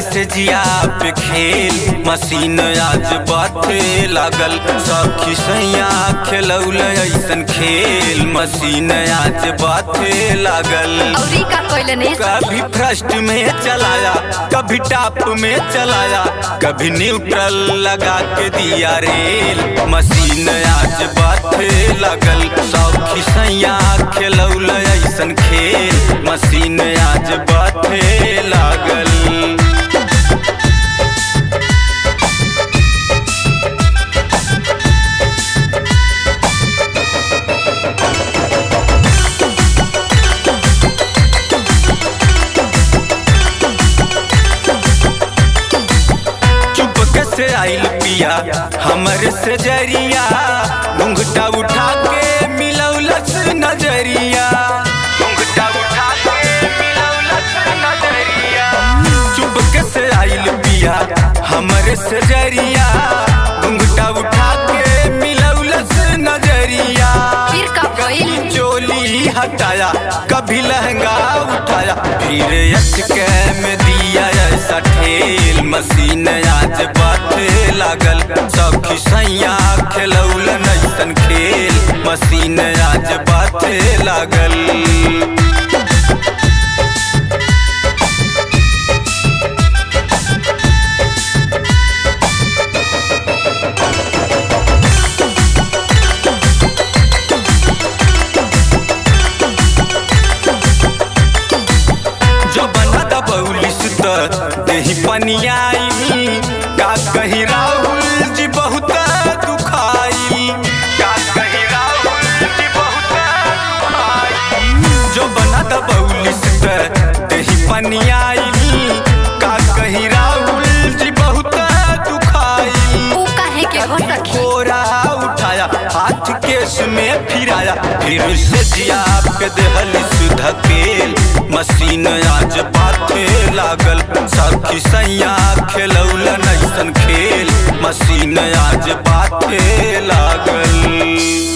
से जिया पे खेल मशीन आज बाथे लागल सखी सैया खेलौल ऐसन खेल मशीन आज बाथे लागल। कभी फर्स्ट में चलाया कभी टॉप में चलाया कभी न्यूट्रल लगा के दिया रेल मशीन आज बाथे लागल सखी सैया खेलौल ऐसन खेल मशीन आज बाथे लागल। से आइल पिया हमर से जरिया घुंघटा उठा के मिलौलस नजरिया घुंघटा उठा के मिलौलस नजरिया चुपके से आइल पिया हमर से जरिया घुंघटा उठा के मिलौलस नजरिया कभी चोली हटाया कभी लहंगा उठाया फिर अचके में दिया ऐसा ठेल मशीन आज बाथे लागल सखी सैया खेलौल ऐसन खेल मशीन आज बाथे लागल। देही पनियाई का कही राहुल जी बहुत दुखाई का कही राहुल जी बहुत दुखाई जो बना दबौलिस देही पनियाई का कही राहुल जी बहुत दुखाई कोरा उठाया हाथ केस में फिराया फिर से जिया पे देहलिस धकेल मशीन आज बाथे लागल सखी सैया खेलौल ऐसन खेल मशीन आज बाथे लागल।